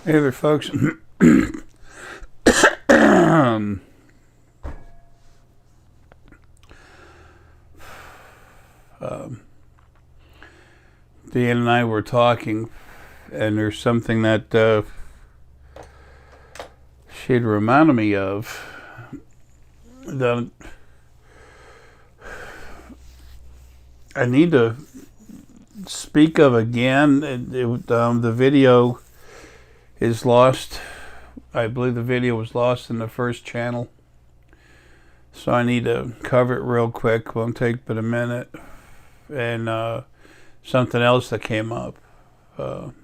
Hey there, folks. Deanne and I were talking, and there's something that she'd reminded me of that I need to speak of again. The video is lost. I believe the video was lost in the first channel, so I need to cover it real quick. Won't take but a minute. And something else that came up in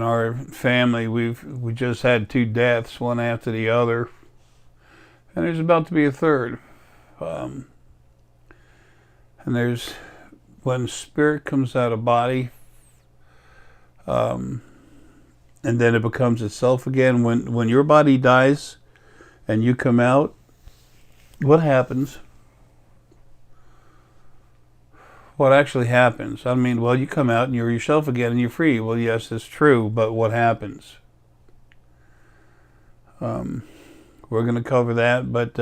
our family. We just had two deaths, one after the other, and there's about to be a third. And there's when spirit comes out of body, and then it becomes itself again. When your body dies and you come out, what happens? What actually happens? I mean, well, you come out and you're yourself again and you're free. Well, yes, it's true, but what happens? We're going to cover that, but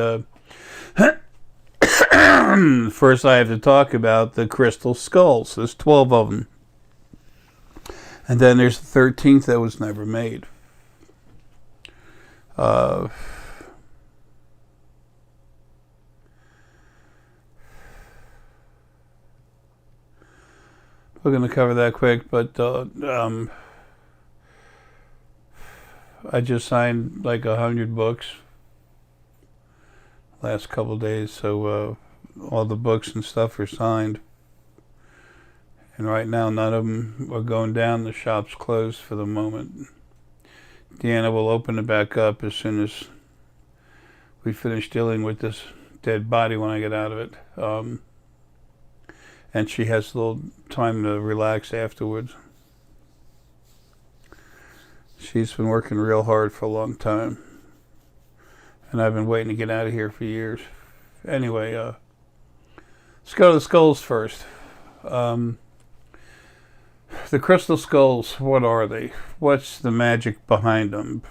first I have to talk about the crystal skulls. There's 12 of them. And then there's the 13th that was never made. We're going to cover that quick, but I just signed like 100 books last couple of days, so all the books and stuff are signed. And right now, none of them are going down. The shop's closed for the moment. Deanna will open it back up as soon as we finish dealing with this dead body when I get out of it. And she has a little time to relax afterwards. She's been working real hard for a long time, and I've been waiting to get out of here for years. Anyway, let's go to the skulls first. The crystal skulls, what are they? What's the magic behind them?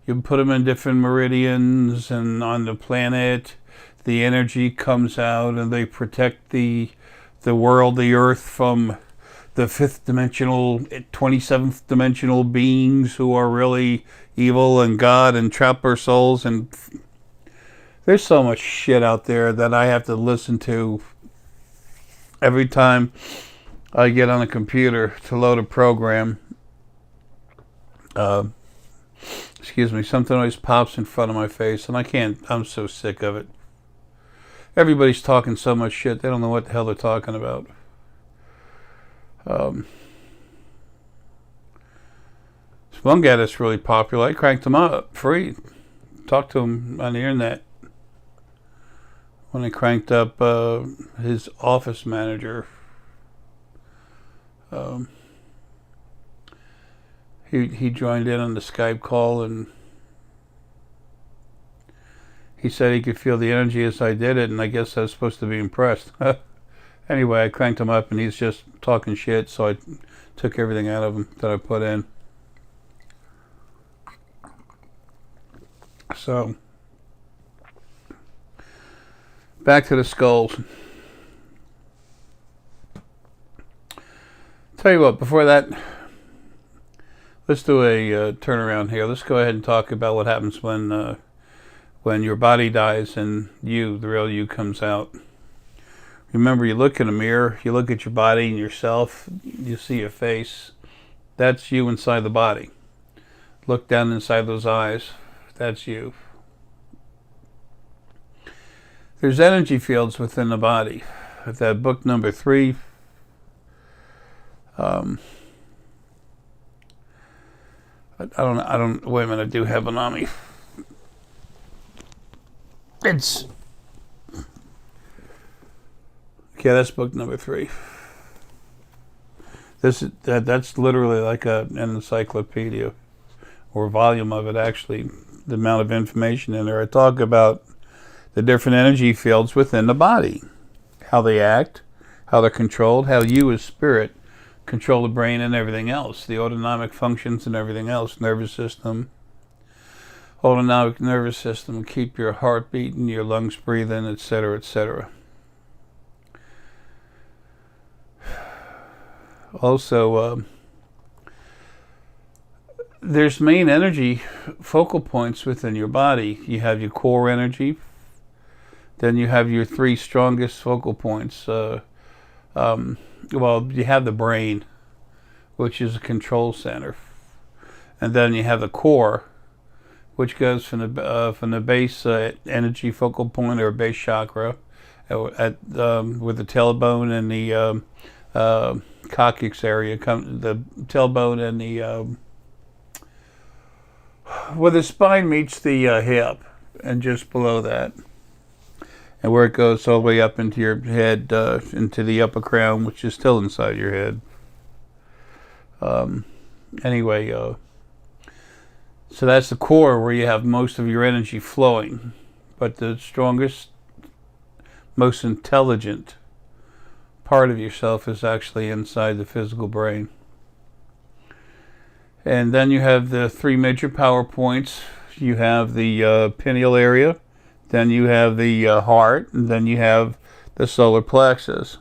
You put them in different meridians, and on the planet, the energy comes out, and they protect the world, the earth, from the 5th dimensional, 27th dimensional beings who are really evil and God and trap our souls. And there's so much shit out there that I have to listen to every time I get on a computer to load a program. Excuse me, something always pops in front of my face, and I'm so sick of it. Everybody's talking so much shit, they don't know what the hell they're talking about. This one guy that's really popular, I cranked him up free. Talked to him on the internet. When I cranked up his office manager, he joined in on the Skype call, and he said he could feel the energy as I did it, and I guess I was supposed to be impressed. Anyway, I cranked him up, and he's just talking shit, so I took everything out of him that I put in. So, back to the skulls. Tell you what, before that, let's do a turnaround here. Let's go ahead and talk about what happens when your body dies and you, the real you, comes out. Remember, you look in a mirror, you look at your body and yourself, you see your face. That's you inside the body. Look down inside those eyes. That's you. There's energy fields within the body. If that book number 3, I don't, wait a minute, I do have it on me. It's, yeah, that's book number 3. That's literally like an encyclopedia, or volume of it, actually, the amount of information in there. I talk about the different energy fields within the body, how they act, how they're controlled, how you as spirit control the brain and everything else, the autonomic functions and everything else, nervous system, autonomic nervous system, keep your heart beating, your lungs breathing, etc., etc. Also, there's main energy focal points within your body. You have your core energy, then you have your three strongest focal points. Well, you have the brain, which is a control center, and then you have the core, which goes from the base energy focal point or base chakra, with the tailbone and the coccyx area, the tailbone and the where the spine meets the hip, and just below that, and where it goes all the way up into your head, into the upper crown, which is still inside your head. Anyway, so that's the core where you have most of your energy flowing, but the strongest, most intelligent part of yourself is actually inside the physical brain. And then you have the three major power points. You have the pineal area, then you have the heart, and then you have the solar plexus.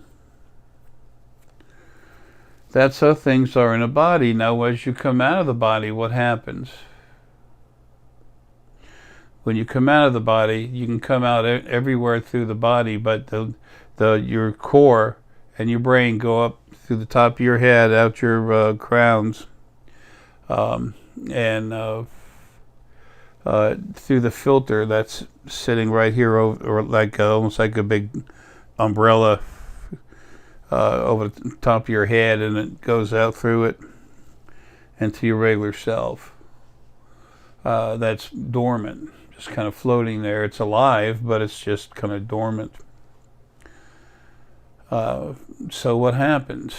That's how things are in a body. Now, as you come out of the body, what happens? When you come out of the body, you can come out everywhere through the body, but your core and your brain go up through the top of your head, out your crowns, and through the filter that's sitting right here, or like almost like a big umbrella over the top of your head, and it goes out through it into your regular self. That's dormant, just kind of floating there. It's alive, but it's just kind of dormant. So what happens?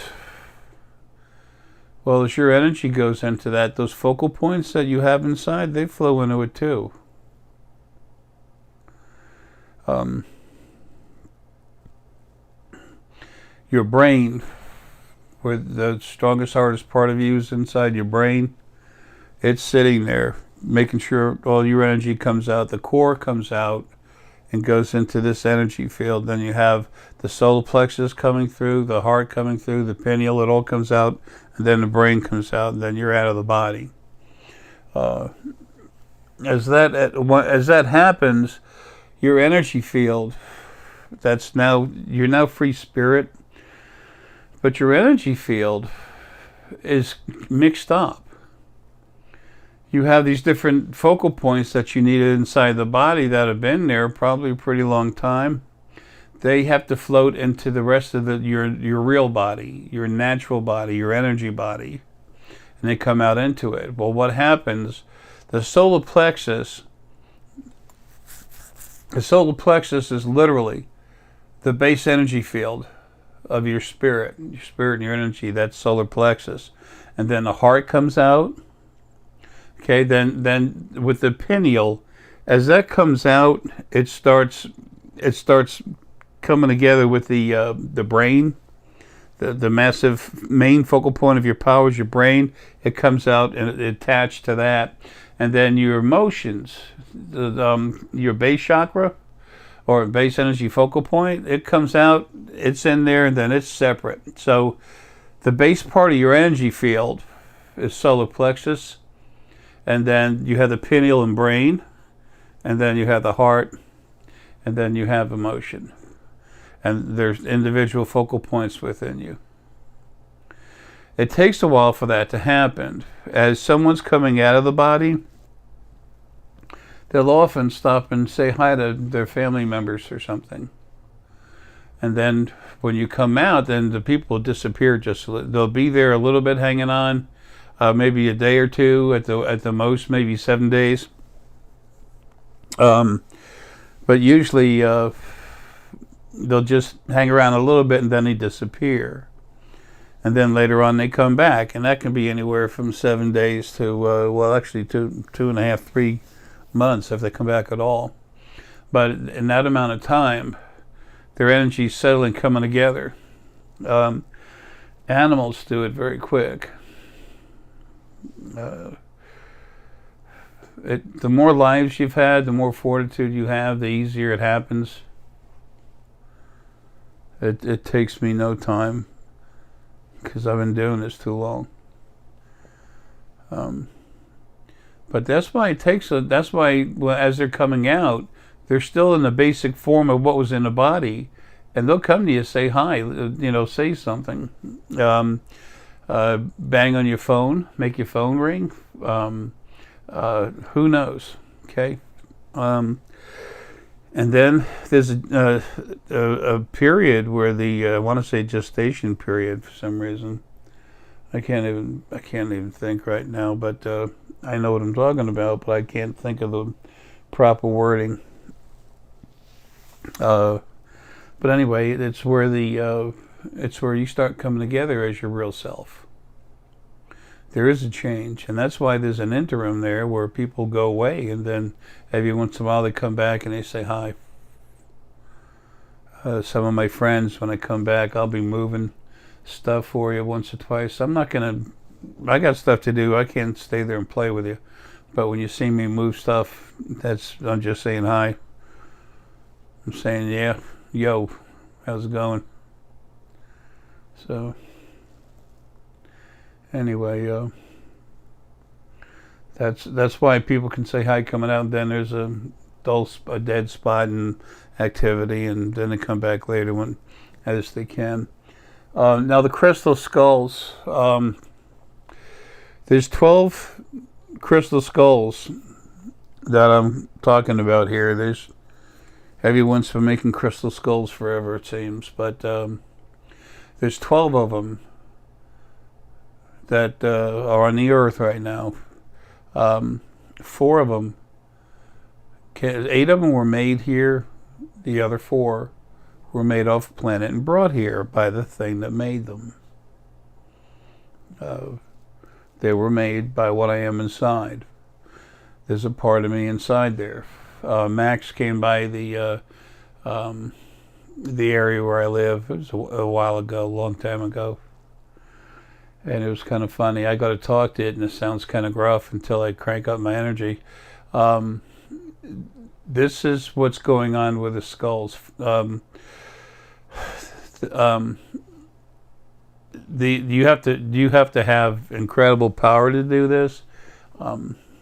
Well, as your energy goes into that, those focal points that you have inside, they flow into it too. Your brain, where the strongest, hardest part of you is inside your brain, it's sitting there, making sure all your energy comes out. The core comes out and goes into this energy field. Then you have the solar plexus coming through, the heart coming through, the pineal, it all comes out, and then the brain comes out, and then you're out of the body. As that happens, your energy field, you're now free spirit, but your energy field is mixed up. You have these different focal points that you needed inside the body that have been there probably a pretty long time. They have to float into the rest of your real body, your natural body, your energy body, and they come out into it. Well, what happens? The solar plexus is literally the base energy field of your spirit and your energy. That's solar plexus, and then the heart comes out. Okay, then with the pineal, as that comes out, it starts coming together with the brain, the massive main focal point of your power is your brain. It comes out and attached to that, and then your emotions, your base chakra or base energy focal point, it comes out, it's in there, and then it's separate. So the base part of your energy field is solar plexus. And then you have the pineal and brain, and then you have the heart, and then you have emotion. And there's individual focal points within you. It takes a while for that to happen. As someone's coming out of the body, they'll often stop and say hi to their family members or something. And then when you come out, then the people disappear. They'll be there a little bit hanging on. Maybe a day or two, at the most, maybe 7 days. But usually they'll just hang around a little bit and then they disappear. And then later on they come back, and that can be anywhere from 7 days to, actually 2.5, 3 months if they come back at all. But in that amount of time, their energy's settling, coming together. Animals do it very quick. The more lives you've had, the more fortitude you have, the easier it happens. It takes me no time because I've been doing this too long. But that's why it takes that's why as they're coming out, they're still in the basic form of what was in the body, and they'll come to you, say hi, say something, bang on your phone, make your phone ring. Who knows? Okay. And then there's a period where I want to say gestation period for some reason. I can't even think right now, but I know what I'm talking about, but I can't think of the proper wording. But anyway, it's where you start coming together as your real self. There is a change, and that's why there's an interim there where people go away, and then every once in a while they come back and they say hi. Some of my friends, when I come back, I'll be moving stuff for you once or twice. I got stuff to do. I can't stay there and play with you. But when you see me move stuff, I'm just saying hi. I'm saying, yeah, yo, how's it going? So anyway, that's why people can say hi coming out, and then there's a dead spot in activity, and then they come back later as they can. Now the crystal skulls. There's 12 crystal skulls that I'm talking about here. Everyone's been making crystal skulls forever, it seems, but there's 12 of them that are on the earth right now. 4 of them, 8 of them were made here. The other 4 were made off planet and brought here by the thing that made them. They were made by what I am inside. There's a part of me inside there. Max came by the area where I live. It was a while ago, a long time ago. And it was kind of funny. I got to talk to it, and it sounds kind of gruff until I crank up my energy. This is what's going on with the skulls. You have to have incredible power to do this.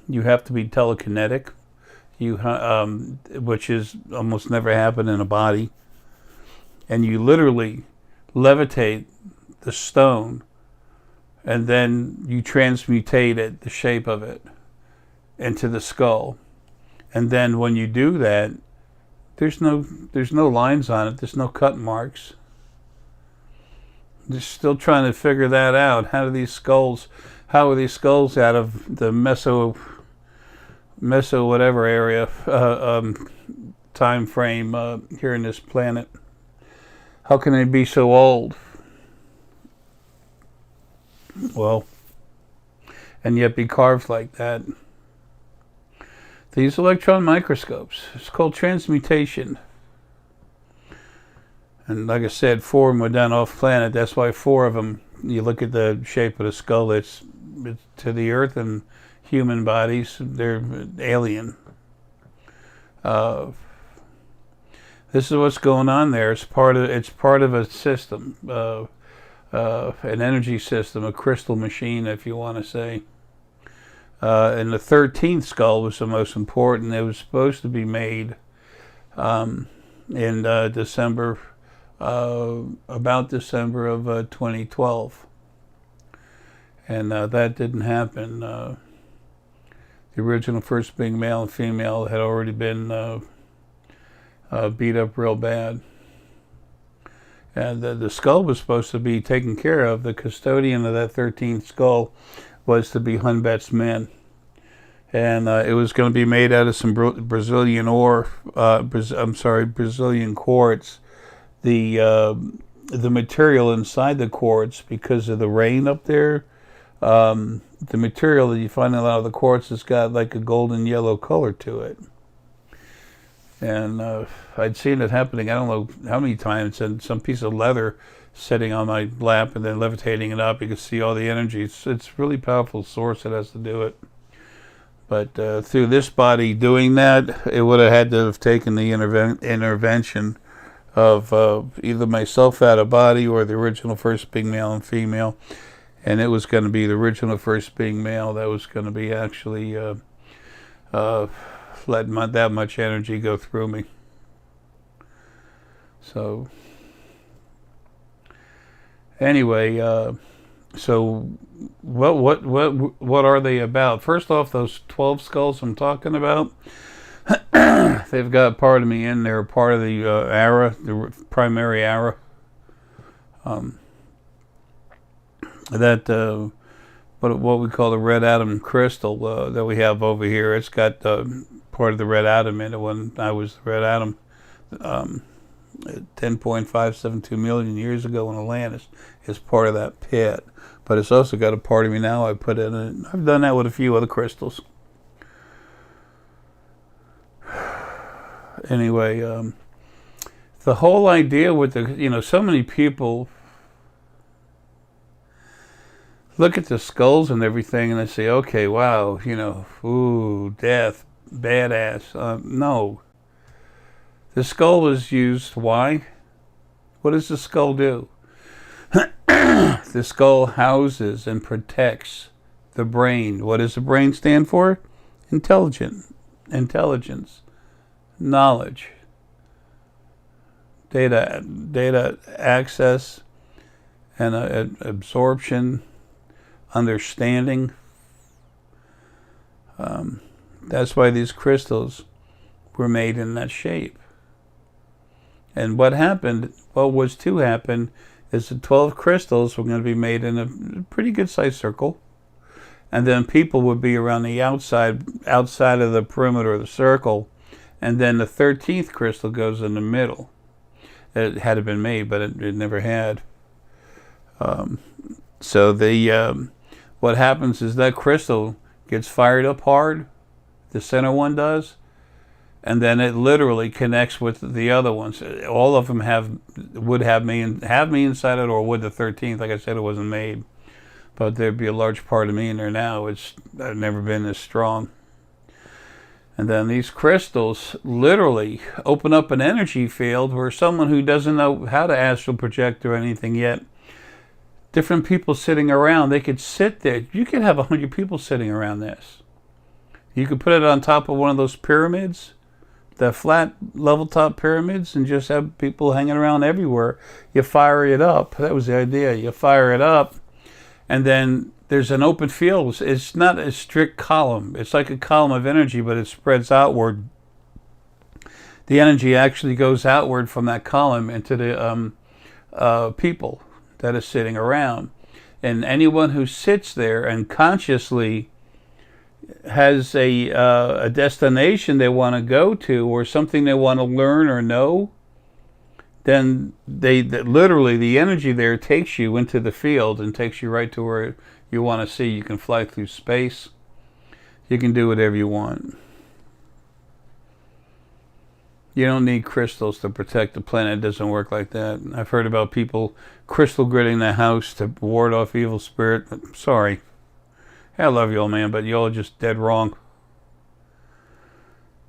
You have to be telekinetic. Which is almost never happened in a body. And you literally levitate the stone, and then you transmutate it, the shape of it, into the skull. And then when you do that, there's no lines on it. There's no cut marks. They're still trying to figure that out. How are these skulls out of the meso whatever area time frame here in this planet? How can they be so old? Well, and yet be carved like that. They use electron microscopes. It's called transmutation. And like I said, 4 of them were done off planet. That's why 4 of them, you look at the shape of the skull, it's to the earth and human bodies, they're alien. This is what's going on there. It's part of a system, an energy system, a crystal machine, if you want to say. And the 13th skull was the most important. It was supposed to be made in December, about December of 2012. And that didn't happen. The original first being male and female had already been beat up real bad. And the skull was supposed to be taken care of. The custodian of that 13th skull was to be Hunbet's men. And it was going to be made out of some Brazilian Brazilian quartz. The material inside the quartz, because of the rain up there, the material that you find in a lot of the quartz has got like a golden yellow color to it. And I'd seen it happening, I don't know how many times, and some piece of leather sitting on my lap and then levitating it up. You can see all the energy. It's a really powerful source that has to do it. But through this body doing that, it would have had to have taken the intervention of either myself out of body or the original first being male and female. And it was going to be the original first being male that was going to be actually letting that much energy go through me. So anyway, so what are they about? First off, those 12 skulls I'm talking about, they've got part of me in there, part of the Arae, the primary Arae. That what we call the red atom crystal that we have over here. It's got part of the red atom in it. When I was the red atom, 10.572 million years ago in Atlantis, is part of that pit. But it's also got a part of me now I put in it. I've done that with a few other crystals. Anyway, the whole idea with the, so many people look at the skulls and everything and they say, okay, wow, ooh, death, badass. No. The skull was used, why? What does the skull do? The skull houses and protects the brain. What does the brain stand for? Intelligence, knowledge, data access, and absorption, understanding. That's why these crystals were made in that shape. And what was to happen is the 12 crystals were going to be made in a pretty good sized circle, and then people would be around the outside of the perimeter of the circle, and then the 13th crystal goes in the middle. It had been made, but it never had. So what happens is that crystal gets fired up hard, the center one does, and then it literally connects with the other ones. All of them would have me inside it, or would the 13th. Like I said, it wasn't made, but there'd be a large part of me in there now. I've never been this strong. And then these crystals literally open up an energy field where someone who doesn't know how to astral project or anything yet, different people sitting around, they could sit there. You could have 100 people sitting around this. You could put it on top of one of those pyramids, the flat level top pyramids, and just have people hanging around everywhere. You fire it up. That was the idea. You fire it up, and then there's an open field. It's not a strict column. It's like a column of energy, but it spreads outward. The energy actually goes outward from that column into the people that is sitting around. And anyone who sits there and consciously has a destination they want to go to, or something they want to learn or know, then literally the energy there takes you into the field and takes you right to where you want to see. You can fly through space. You can do whatever you want. You don't need crystals to protect the planet. It doesn't work like that. I've heard about people crystal gridding the house to ward off evil spirit. Sorry. I love you all, man, but y'all are just dead wrong.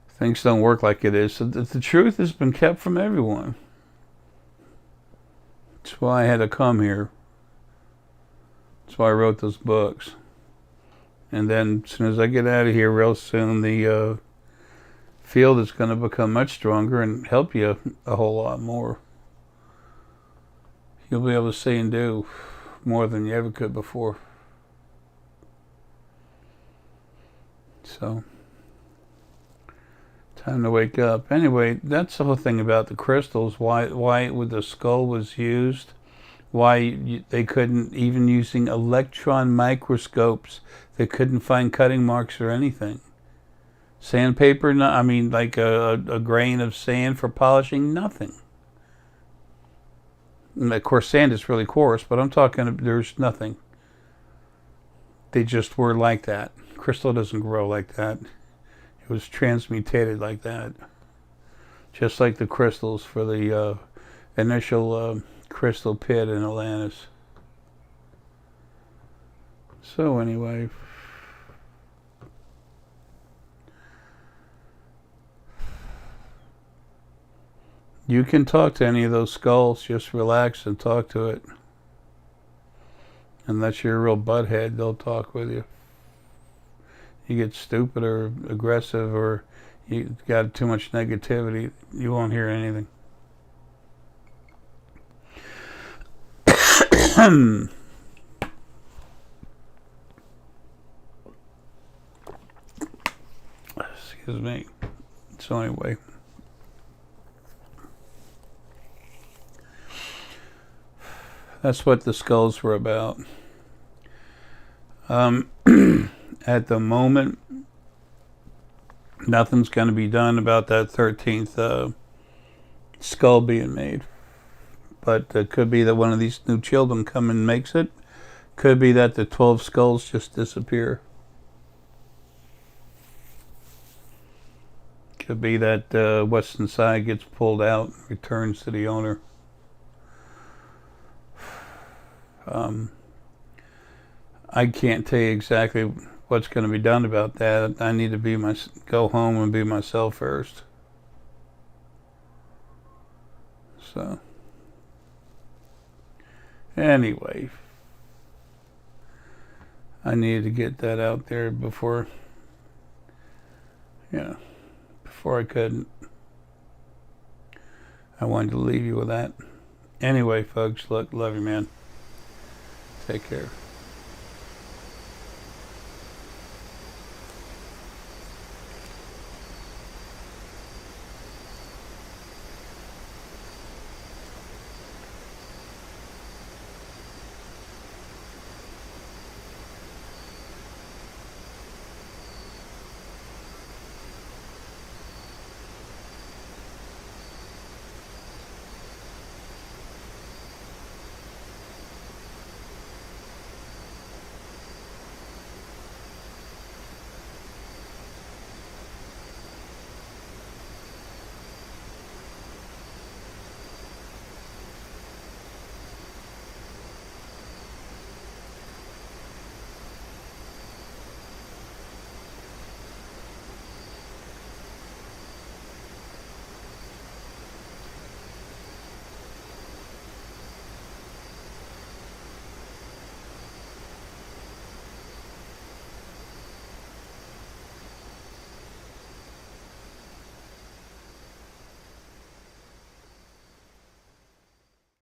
Things don't work like it is. So the truth has been kept from everyone. That's why I had to come here. That's why I wrote those books. And then as soon as I get out of here real soon, the field is going to become much stronger and help you a whole lot more. You'll be able to see and do more than you ever could before. So, time to wake up. Anyway, that's the whole thing about the crystals. Why the skull was used. Why they couldn't, even using electron microscopes, they couldn't find cutting marks or anything. Sandpaper, like a grain of sand for polishing, nothing. And of course, sand is really coarse, but I'm talking, there's nothing. They just were like that. Crystal doesn't grow like that. It was transmutated like that. Just like the crystals for the initial crystal pit in Atlantis. So anyway, you can talk to any of those skulls. Just relax and talk to it. Unless you're a real butthead, they'll talk with you. You get stupid or aggressive or you got too much negativity, you won't hear anything. Excuse me. So anyway, that's what the skulls were about. At the moment, nothing's going to be done about that 13th skull being made. But it could be that one of these new children come and makes it. Could be that the 12 skulls just disappear. Could be that what's inside gets pulled out and returns to the owner. I can't tell you exactly what's going to be done about that. I need to go home and be myself first. So, anyway, I needed to get that out there before I couldn't. I wanted to leave you with that. Anyway, folks, look, love you, man. Take care.